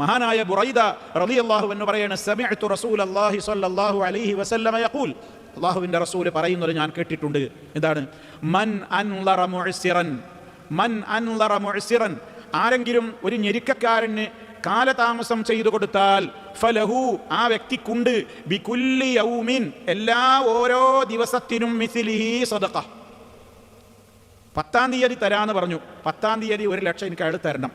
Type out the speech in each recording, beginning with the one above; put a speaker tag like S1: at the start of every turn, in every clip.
S1: മഹാനായ ബുറൈദ റളിയല്ലാഹു അൻഹു പറയാണ്, സമിഅ്തു റസൂലല്ലാഹി സ്വല്ലല്ലാഹു അലൈഹി വസല്ലമ യഖൂൽ, അല്ലാഹുവിൻ്റെ റസൂൽ പറയുന്നത് ഞാൻ കേട്ടിട്ടുണ്ട്. എന്താണ്? മൻ അൻളറ മുഅ്സിറൻ, ആരെങ്കിലും ഒരു ഞെരുക്കക്കാരന് കാലതാമസം ചെയ്തു കൊടുത്താൽ ഫലഹു, ആ വ്യക്തിക്കുണ്ട്, ബികുല്ലി യൗമിൻ, എല്ലാ ഓരോ ദിവസത്തിനും മിസ്ലിഹി സദഖ. 10-ാം തീയതി തരാമെന്ന് പറഞ്ഞു. 10-ാം തീയതി 1,00,000 എനിക്ക് അയാൾ തരണം.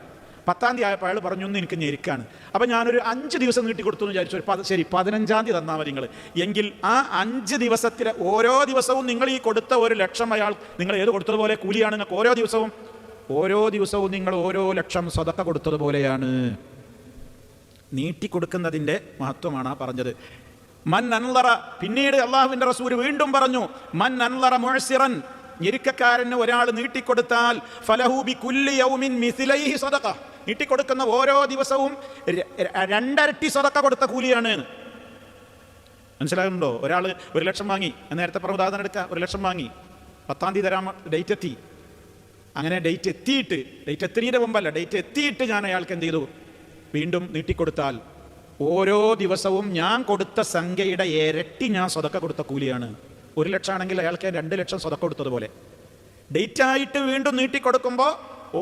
S1: 10-ാം തീയതി ആയപ്പോൾ അയാൾ പറഞ്ഞു ഇന്ന് എനിക്ക് ഞെരുക്കാണ്, അപ്പം ഞാനൊരു 5 ദിവസം നീട്ടിക്കൊടുത്തു എന്ന് വിചാരിച്ചു. ശരി, 15-ാം തീയതി തന്നാൽ മതി നിങ്ങൾ. എങ്കിൽ ആ 5 ദിവസത്തിലെ ഓരോ ദിവസവും നിങ്ങൾ ഈ കൊടുത്ത 1,00,000 അയാൾ നിങ്ങൾ ഏത് കൊടുത്തതുപോലെ കൂലിയാണ് നിങ്ങൾക്ക്. ഓരോ ദിവസവും നിങ്ങൾ ഓരോ 1,00,000 സദഖ കൊടുത്തതുപോലെയാണ്. നീട്ടിക്കൊടുക്കുന്നതിൻ്റെ മഹത്വമാണ് പറഞ്ഞത്. മൻ അൻളറ, പിന്നീട് അള്ളാഹുവിൻ്റെ റസൂൽ വീണ്ടും പറഞ്ഞു, മൻ അൻളറ മുഅ്സിറൻ, ഞെരുക്കക്കാരന് ഒരാൾ നീട്ടിക്കൊടുത്താൽ ഫലഹു ബികുല്ലി യൗമിൻ മിസ്ലൈഹി സദഖ, നീട്ടിക്കൊടുക്കുന്ന ഓരോ ദിവസവും 2 ഇരട്ടി സദഖ കൊടുത്ത കൂലിയാണ്. മനസ്സിലാകുന്നുണ്ടോ? ഒരാൾ 1,00,000 വാങ്ങി, നേരത്തെ പറഞ്ഞ ഉദാഹരണം എടുക്കുക. 1,00,000 വാങ്ങി, 10-ാം തീയതി തരാൻ ഡേറ്റ് എത്തി. അങ്ങനെ ഡേറ്റ് എത്തിയതിന് മുമ്പല്ല, ഡേറ്റ് എത്തിയിട്ട് ഞാൻ അയാൾക്ക് എന്ത് ചെയ്തു? വീണ്ടും നീട്ടിക്കൊടുത്താൽ ഓരോ ദിവസവും ഞാൻ കൊടുത്ത സംഖ്യയുടെ ഇരട്ടി ഞാൻ സദഖ കൊടുത്ത കൂലിയാണ്. 1,00,000 ആണെങ്കിൽ അയാൾക്ക് 2,00,000 സദഖ കൊടുത്തതുപോലെ. ഡേറ്റായിട്ട് വീണ്ടും നീട്ടിക്കൊടുക്കുമ്പോൾ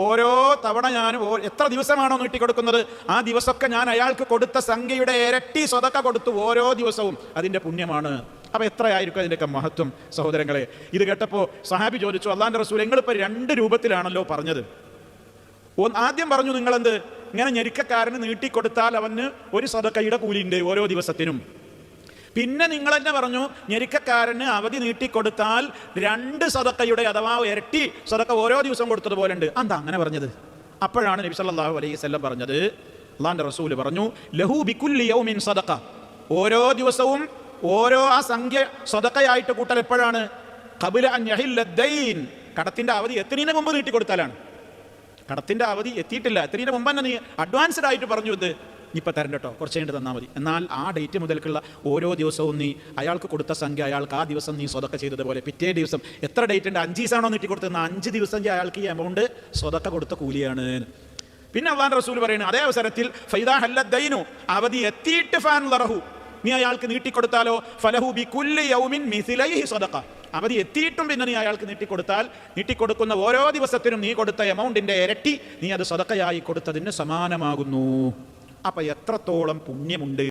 S1: ഓരോ തവണ ഞാൻ എത്ര ദിവസമാണോ നീട്ടിക്കൊടുക്കുന്നത് ആ ദിവസമൊക്കെ ഞാൻ അയാൾക്ക് കൊടുത്ത സംഖ്യയുടെ ഇരട്ടി സദഖ കൊടുത്തു ഓരോ ദിവസവും. അതിൻ്റെ പുണ്യമാണ്. അപ്പോൾ എത്രയായിരിക്കും അതിൻ്റെയൊക്കെ മഹത്വം സഹോദരങ്ങളെ. ഇത് കേട്ടപ്പോൾ സഹാബി ചോദിച്ചു, അള്ളാഹിൻ്റെ റസൂൽ, നിങ്ങളിപ്പോൾ 2 രൂപത്തിലാണല്ലോ പറഞ്ഞത്. ആദ്യം പറഞ്ഞു നിങ്ങളെന്ത്, ഇങ്ങനെ ഞെരുക്കക്കാരന് നീട്ടിക്കൊടുത്താൽ അവന് 1 സദഖയുടെ കൂലിയുണ്ട് ഓരോ ദിവസത്തിനും. പിന്നെ നിങ്ങൾ തന്നെ പറഞ്ഞു ഞെരുക്കക്കാരന് അവധി നീട്ടിക്കൊടുത്താൽ 2 സദഖയുടെ അഥവാ ഇരട്ടി സദഖ ഓരോ ദിവസം കൊടുത്തതുപോലെ ഉണ്ട്. എന്താ അങ്ങനെ പറഞ്ഞത്? അപ്പോഴാണ് നബി സല്ലല്ലാഹു അലൈഹി വസല്ലം പറഞ്ഞത്, അള്ളാഹിൻ്റെ റസൂൽ പറഞ്ഞു, ലഹു ബികുല്ലി യൗമിൻ സദഖ, ഓരോ ദിവസവും ഓരോ ആ സംഖ്യ സദഖയായിട്ട് കൂട്ടൽ എപ്പോഴാണ്? ഖബല അൻ യഹില്ല ദൈൻ, കടത്തിൻ്റെ അവധി എത്തുന്നതിന് മുമ്പ് നീട്ടിക്കൊടുത്താലാണ്. കടത്തിൻ്റെ അവധി എത്തിയിട്ടില്ല, എത്തുന്നതിന് മുമ്പ് തന്നെ നീ അഡ്വാൻസ്ഡ് ആയിട്ട് പറഞ്ഞു, ഇത് ഇപ്പം തരണ്ട കേട്ടോ, കുറച്ച് കഴിഞ്ഞിട്ട് തന്നാൽ മതി. എന്നാൽ ആ ഡേറ്റ് മുതൽക്കുള്ള ഓരോ ദിവസവും നീ അയാൾക്ക് കൊടുത്ത സംഖ്യ അയാൾക്ക് ആ ദിവസം നീ സ്വതക്ക ചെയ്തതുപോലെ പിറ്റേ ദിവസം എത്ര ഡേറ്റ് ഉണ്ട്, 5 ദിവസമാണോ നീട്ടി കൊടുത്തത്, 5 ദിവസം അയാൾക്ക് ഈ എമൗണ്ട് സ്വതക്ക കൊടുത്ത കൂലിയാണ്. പിന്നെ അള്ളാഹുവിൻ്റെ റസൂൽ പറയുന്നത്, അതേ അവസരത്തിൽ ഫൈദാ ഹല്ലദ്ദൈനു, അവധി എത്തിയിട്ട് ഫഅൻളറഹു, നീ അയാൾക്ക് നീട്ടിക്കൊടുത്താലോ ഫലഹു ബികുല്ലി യൗമിൻ മിസ്ലൈഹി സദഖ, അവധി എത്തിയിട്ടും പിന്നെ നീ അയാൾക്ക് നീട്ടിക്കൊടുത്താൽ നീട്ടിക്കൊടുക്കുന്ന ഓരോ ദിവസത്തിനും നീ കൊടുത്ത എമൗണ്ടിൻ്റെ ഇരട്ടി നീ അത് സദഖയായി കൊടുത്തതിന് സമാനമാകുന്നു. അപ്പം എത്രത്തോളം പുണ്യമുണ്ട്.